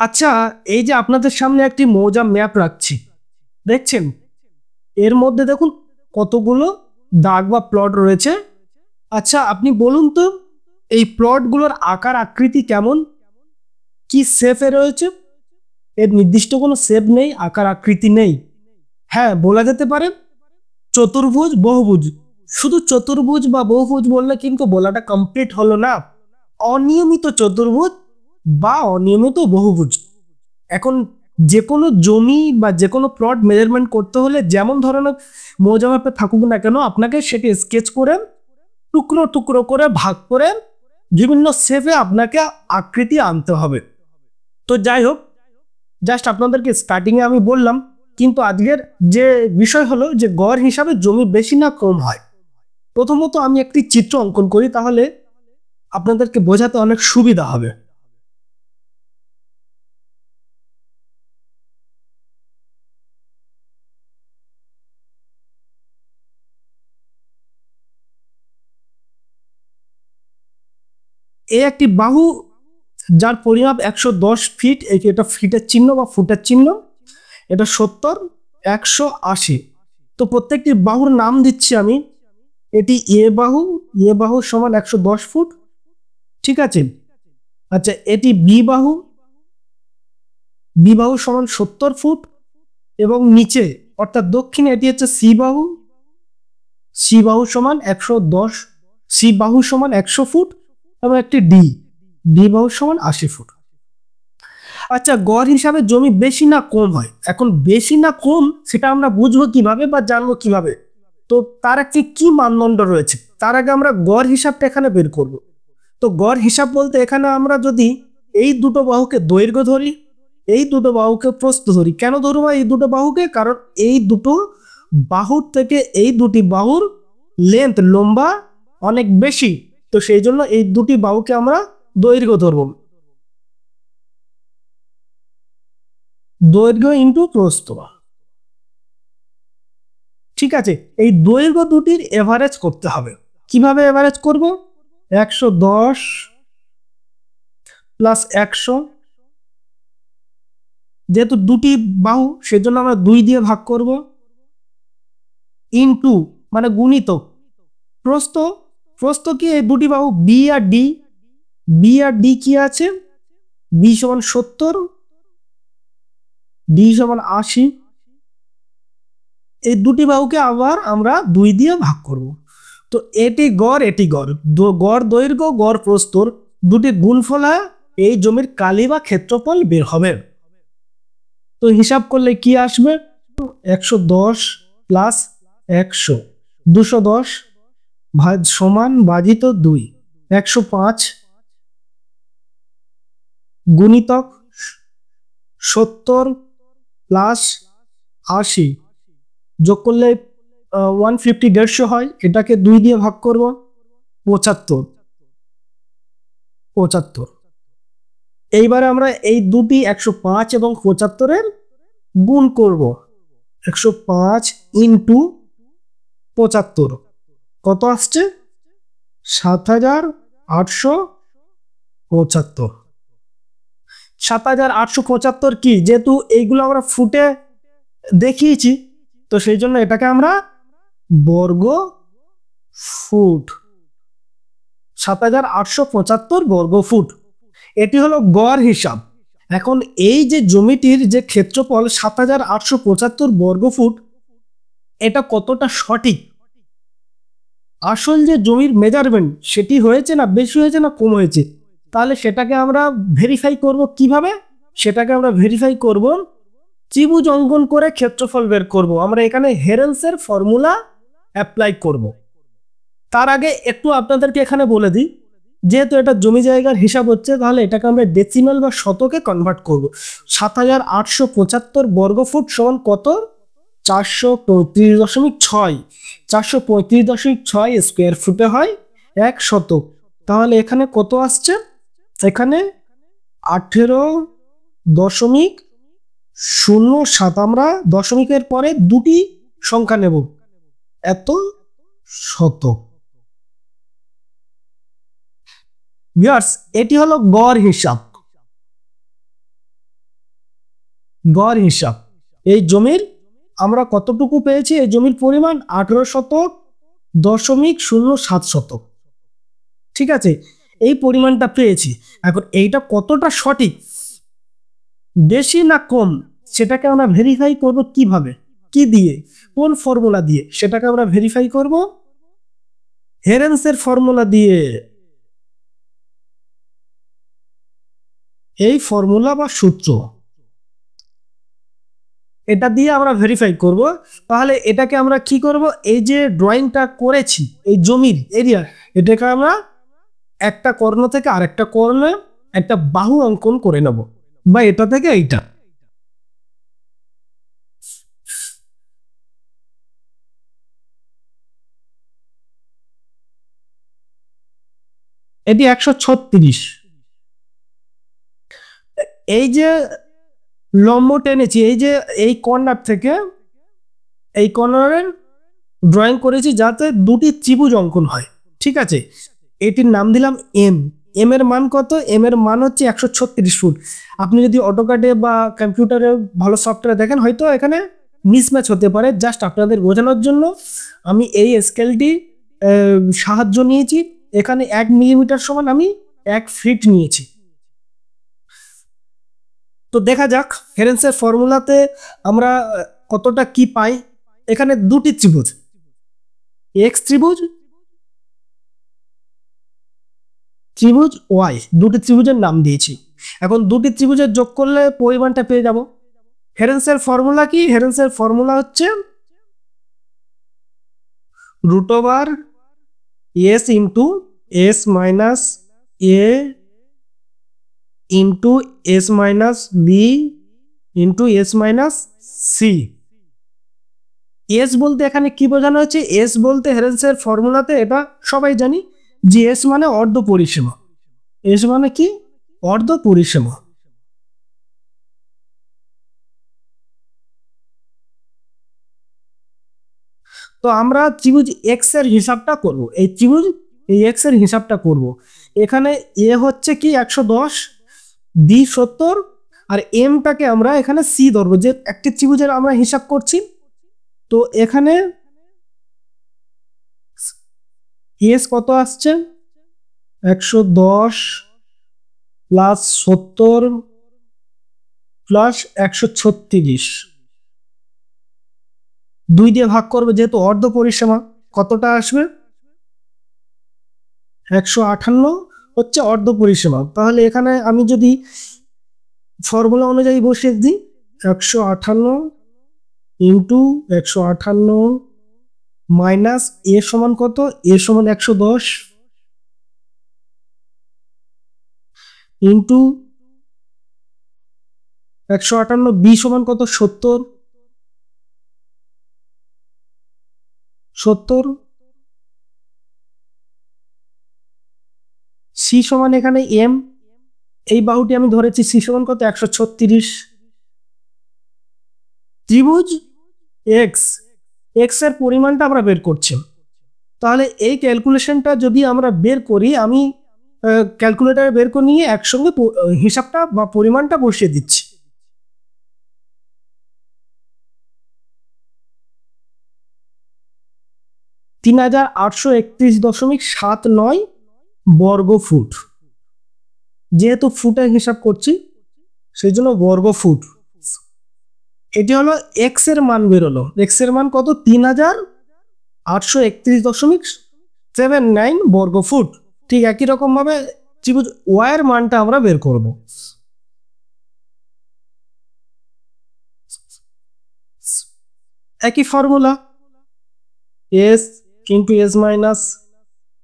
আচ্ছা, এই যে আপনাদের সামনে একটি মৌজা ম্যাপ রাখছি, দেখছেন? এর মধ্যে দেখুন কতগুলো দাগ বা প্লট রয়েছে। আচ্ছা, আপনি বলুন তো এই প্লটগুলোর আকার আকৃতি কেমন, কি শেপে রয়েছে? এর নির্দিষ্ট কোনো শেপ নেই, আকার আকৃতি নেই। হ্যাঁ, বলা যেতে পারে চতুর্ভুজ, বহুভুজ। শুধু চতুর্ভুজ বা বহুভুজ বললে কিন্তু বলাটা কমপ্লিট হলো না। অনিয়মিত চতুর্ভুজ বা অনিয়মিত বহুভুজ। এখন যে কোনো জমি বা যে কোনো প্লট মেজারমেন্ট করতে হলে যেমন ধরনের মৌজা ম্যাপে থাকুক না কেন, আপনাকে সেটি স্কেচ করে টুকরো টুকরো করে ভাগ করে বিভিন্ন শেপে আপনাকে আকৃতি আনতে হবে। তো যাই হোক, জাস্ট আপনাদেরকে স্টার্টিংয়ে আমি বললাম, কিন্তু আজকের যে বিষয় হলো যে গড় হিসাবে জমি বেশি না কম হয়। প্রথমত আমি একটি চিত্র অঙ্কন করি, তাহলে আপনাদেরকে বোঝাতে অনেক সুবিধা হবে। এই একটি বাহু যার পরিমাপ 110 ফিট, এটা ফিটের চিহ্ন বা ফুটের চিহ্ন, এটা 70, 180। তো প্রত্যেকটি বাহুর নাম দিচ্ছি আমি। এটি এ বাহু, এ বাহু সমান 110 ফুট, ঠিক আছে। আচ্ছা, এটি বি বাহু, বি বাহু সমান 70 ফুট, এবং নিচে অর্থাৎ দক্ষিণে এটি হচ্ছে সি বাহু, সি বাহু সমান 110, সি বাহু সমান 100 ফুট, এবং একটি ডি, ডি বাহু সমান 80 ফুট। আচ্ছা, গড় হিসাবে জমি বেশি না কম হয়, এখন বেশি না কম সেটা আমরা বুঝবো কিভাবে বা জানবো কিভাবে? তো তার একটি কি মানদণ্ড রয়েছে, তার আগে আমরা গড় হিসাবটা এখানে বের করব। তো গড় হিসাব বলতে এখানে আমরা যদি এই দুটো বাহুকে দৈর্ঘ্য ধরি, এই দুটো বাহুকে প্রস্থ ধরি। কেন ধরবো এই দুটো বাহুকে? কারণ এই দুটো বাহুর থেকে এই দুটি বাহুর লেন্থ, লম্বা অনেক বেশি। তো সেই জন্য এই দুটি বাহুকে আমরা দৈর্ঘ্য ধরবো। দৈর্ঘ্য ইন্টু প্রস্থ, ঠিক আছে। এই দৈর্ঘ্য দুটির এভারেজ করতে হবে। কিভাবে এভারেজ করব? 110 প্লাস 100, যেহেতু দুটি বাহু সেজন্য আমরা 2 দিয়ে ভাগ করব, ইনটু মানে গুণিতক প্রস্থ। প্রস্থ কি? এই দুটি বাহু বি আর ডি, বি আর ডি কি আছে? বি সমান 70, ডি সমান 80। এই দুটি বাহুকে আবার আমরা 2 দিয়ে ভাগ করব। তো এটি গড়, এটি গড়, গড় দৈর্ঘ্য, গড় প্রস্থর দুটি গুণফল হয়, এই জমির কালি বা ক্ষেত্রফল বের হবে। তো হিসাব করলে কি আসবে? 110 প্লাস 100, 210 সমান ভাজিত 2, 105 গুণিতক 70 প্লাস 80, যোগ করলে 150, 150 হয়। এটাকে 2 দিয়ে ভাগ করব, 75, 75। এইবারে আমরা এই দুটি 105 এবং 75-এর গুণ করব। 105 ইন্টু 75 কত আসছে? 7875। 7875 কি? যেহেতু এইগুলো আমরা ফুটে দেখিয়েছি, তো সেই জন্য এটাকে আমরা বর্গ ফুট, 7875 বর্গ ফুট। এটি হলো গড় হিসাব। এখন এই যে জমিটির যে ক্ষেত্রফল 7875 বর্গ ফুট, এটা কতটা সঠিক? আসল যে জমির মেজারমেন্ট সেটি হয়েছে না বেশি হয়েছে না কম হয়েছে, তাহলে সেটাকে আমরা ভেরিফাই করব কিভাবে? সেটাকে আমরা ভেরিফাই করব ত্রিভুজ অঙ্কন করে ক্ষেত্রফল বের করব। আমরা এখানে হেরেলসের ফর্মুলা অ্যাপ্লাই করব। তার আগে একটু আপনাদেরকে এখানে বলে দিই, যেহেতু এটা জমি জায়গার হিসাব হচ্ছে, তাহলে এটাকে আমরা ডেসিমাল বা শতকে কনভার্ট করব। 7875 বর্গ ফুট সমান কত? 435.6, 435.6 স্কোয়ার ফুটে হয় 1 শতক। তাহলে এখানে কত আসছে? এখানে 18.07। আমরা দশমিকের পরে দুটি সংখ্যা নেব, এত শতক। ভিউয়ার্স, এটি হলো গড় হিসাব। গড় হিসাব। এই জমির আমরা কতটুকু পেয়েছি, এই জমির পরিমাণ 18.07 শতক। ঠিক আছে, এই পরিমাণটা পেয়েছি। এখন এইটা কতটা সঠিক, বেশি না কম, সেটাকে আমরা ভেরিফাই করব কিভাবে, কি দিয়ে, কোন ফর্মুলা দিয়ে, সেটাকে আমরা ভেরিফাই করব হেরেন্সের ফর্মুলা দিয়ে। এই ফর্মুলা বা সূত্র, এটা দিয়ে আমরা ভেরিফাই করব। তাহলে এটাকে আমরা কি করব, এই যে ড্রয়িংটা করেছি এই জমির এরিয়া, এটাকে আমরা একটা কর্ণ থেকে আরেকটা কর্ণে একটা বাহু অঙ্কন করে নেব, বা এটা থেকে এইটা। এটি 136। এই যে লম্ব টেনেছি, এই যে এই কর্নার থেকে এই কর্নারের ড্রয়িং করেছি যাতে দুটি ত্রিভুজ অঙ্কন হয়। ঠিক আছে, এটির নাম দিলাম এম। এম এর মান কত, এম এর মান হচ্ছে 136 ফুট। আপনি যদি অটোক্যাডে বা কম্পিউটারে ভালো সফটওয়্যার দেখেন, হয়তো এখানে মিসম্যাচ হতে পারে। জাস্ট আপনাদের বোঝানোর জন্য আমি এই স্কেলটি সাহায্য নিয়েছি। এখানে 1 মিলিমিটার সমান আমি 1 ফিট নিয়েছি। তো দেখা যাক হেরেন্সের ফর্মুলাতে আমরা কতটা কি পাই। এখানে দুটি ত্রিভুজ, এক্স ত্রিভুজ, ত্রিভুজ ওয়াই, দুটি ত্রিভুজের নাম দিয়েছি। এখন দুটি ত্রিভুজের যোগ করলে পরিমাণটা পেয়ে যাব। হেরেন্সের ফর্মুলা কি, হেরেন্সের ফর্মুলা হচ্ছে √, S into S minus A into S minus B into S minus C. S বলতে এখানে কি বোঝানো হচ্ছে, এস বলতে হেরেন্সের ফর্মুলাতে এটা সবাই জানি যে এস মানে অর্ধ পরিসীমা। এস মানে কি, অর্ধ পরিসীমা। তো আমরা ত্রিভুজ এক্স এর হিসাবটা করব, এই ত্রিভুজ এই এক্স এর হিসাবটা করব। এখানে এ হচ্ছে কি 110, বি 70, আর এমটাকে আমরা এখানে সি ধরবো, যে একটি ত্রিভুজের আমরা হিসাব করছি। তো এখানে এস কত আসছে, 110 প্লাস 70 প্লাস 136, 2 দিয়ে ভাগ করবে যেহেতু অর্ধ পরিসীমা। কতটা আসবে, 158 হচ্ছে অর্ধ পরিসীমা। তাহলে এখানে আমি যদি ফর্মুলা অনুযায়ী বসিয়ে দিই, 158 ইন্টু 158 মাইনাস এ সমান কত, এ সমান 110 ইন্টু 158, বি সমান কত 70, 70, সি সমান এখানে এম, এই বাহুটি আমি ধরেছি, সি সমান কত 136। ত্রিভুজ এক্স, এক্স এর পরিমাণটা আমরা বের করছি। তাহলে এই ক্যালকুলেশনটা যদি আমরা বের করি, আমি ক্যালকুলেটারে বের করে নিয়ে একসঙ্গে হিসাবটা বা পরিমাণটা বসিয়ে দিচ্ছি। $3,831.79 বর্গ ফুট। যেহেতু ফুটের হিসাব করছি সেই জন্য বর্গ ফুট। এটি হলো এক্স এর মান বেরোলো। এক্স এর মান কত, 3,831.79 বর্গ ফুট। ঠিক একই রকম ভাবে ত্রিভুজ ওয়াই এর মানটা আমরা বের করব। একই formula, S into S minus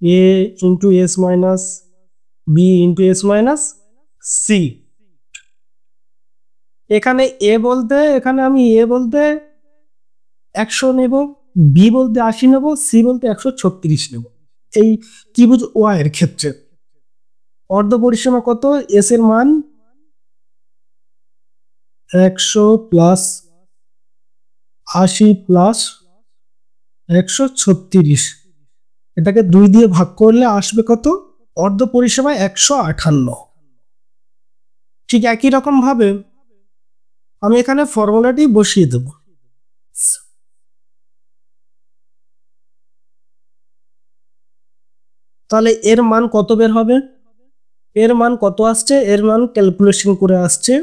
A into S minus B into S minus C. এখানে এ বলতে, এখানে আমি এ বলতে 100 নেব, বি বলতে 80 নেব, সি বলতে 136 নেব। এই ত্রিভুজ ওয়াই এর ক্ষেত্রে অর্ধ পরিসীমা কত, এস এর মান 100 প্লাস 80 প্লাস 136, এটাকে 2 দিয়ে ভাগ করলে আসবে কত, অর্ধ পরিসীমায় 158। ঠিক একই রকম ভাবে আমি এখানে ফর্মুলাটি বসিয়ে দেব। তাহলে এর মান কত বের হবে? এর মান কত আসছে? এর মান ক্যালকুলেশন করে আসছে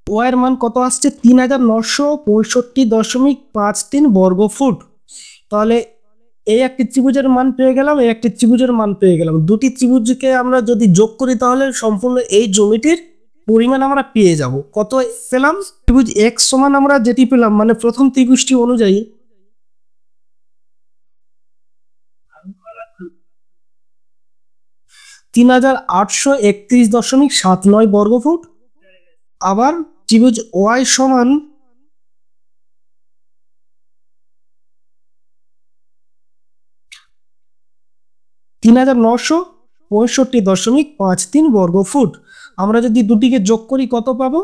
ওয়াই এর মান কত আসছে? 3965.53 বর্গ ফুট। তাহলে এই একটি ত্রিভুজের মান পেয়ে গেলাম, এই একটি ত্রিভুজের মান পেয়ে গেলাম। দুটি ত্রিভুজকে আমরা যদি যোগ করি তাহলে সম্পূর্ণ এই জমিটির পরিমাণ আমরা পেয়ে যাব। কত পেলাম? ত্রিভুজ এক্স সমান আমরা যেটি পেলাম, মানে প্রথম ত্রিভুজটি অনুযায়ী 3831.79 বর্গ ফুট। আবার ত্রিভুজ ওয়াই সমান 3965.53 বর্গ ফুট। আমরা যদি দুটিকে যোগ করি কত পাবো?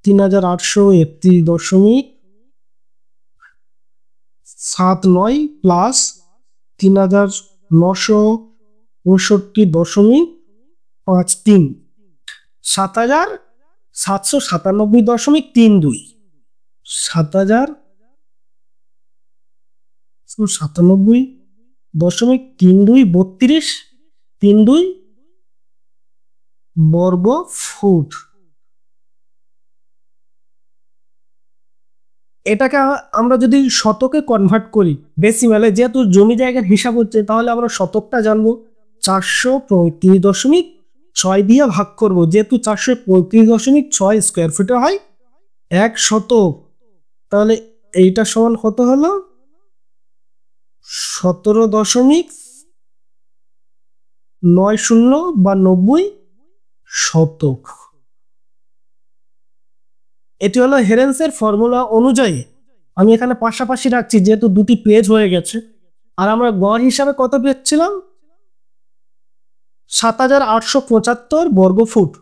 3831.79 প্লাস 3965.53 7797.32 7797.32 বর্গ ফুট। এটাকে আমরা যদি শতকে কনভার্ট করি ডেসিমেলে, যেহেতু জমি জায়গার হিসাব হচ্ছে, তাহলে আমরা শতকটা জানবো 435.6 দিয়ে ভাগ করব, যেহেতু 435.6 স্কোয়ার ফিটে হয় 1 শতক। তাহলে এইটা সমান কত হলো? 17.90 বা 90 শতক। এটি হলো হেরেন্সের ফর্মুলা অনুযায়ী। আমি এখানে পাশাপাশি রাখছি যেহেতু দুটি পেজ হয়ে গেছে। আর আমরা গড় হিসাবে কত পেয়েছিলাম? 7875 বর্গ ফুট।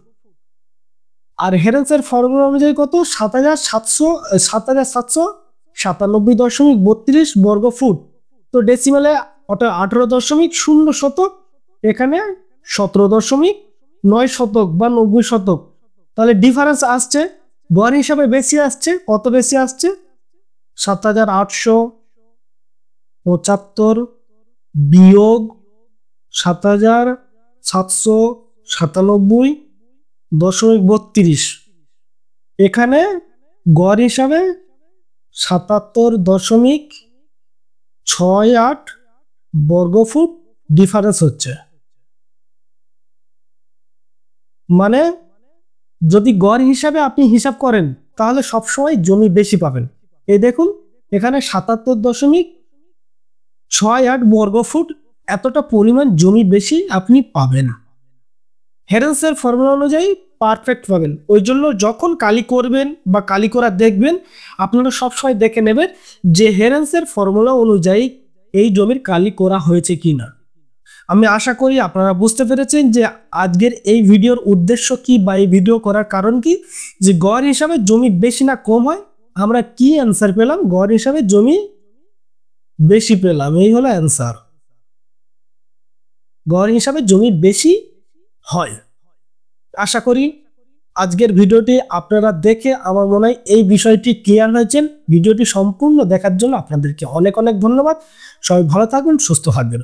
আর হেরেন্সের ফর্মুলা অনুযায়ী কত? 7797.32 বর্গ ফুট। তো ডেসিমেলে অর্থাৎ 18.0 শতক, এখানে 17.9 শতক বা 90 শতক। তাহলে ডিফারেন্স আসছে, গড় হিসাবে বেশি আসছে। কত বেশি আসছে? 7875 বিয়োগ 7797.32। এখানে গড় হিসাবে 77.68 বর্গ ফুট ডিফারেন্স হচ্ছে। মানে যদি গড় হিসাবে আপনি হিসাব করেন তাহলে সবসময় জমি বেশি পাবেন। এই দেখুন এখানে 77.68 বর্গ ফুট, এতটা পরিমাণ জমি বেশি আপনি পাবেন। হেরেন্সের ফর্মুলা অনুযায়ী পারফেক্ট পাবেন। ওই জন্য যখন কালি করবেন বা কালি করা দেখবেন, আপনারা সবসময় দেখে নেবেন যে হেরেন্সের ফর্মুলা অনুযায়ী এই জমির কালি করা হয়েছে কিনা। আমি আশা করি আপনারা বুঝতে পেরেছেন যে আজকের এই ভিডিওর উদ্দেশ্য কি বা এই ভিডিও করার কারণ কি। যে গড় হিসাবে জমি বেশি না কম হয়, আমরা কি অ্যান্সার পেলাম? গড় হিসাবে জমি বেশি পেলাম, এই হলো অ্যান্সার। গড় হিসাবে জমি বেশি হয়। আশা করি আজকের ভিডিওটি আপনারা দেখে আমার মনে হয় এই বিষয়টি ক্লিয়ার হয়েছেন। ভিডিওটি সম্পূর্ণ দেখার জন্য আপনাদেরকে অনেক অনেক ধন্যবাদ। সবাই ভালো থাকবেন, সুস্থ থাকবেন।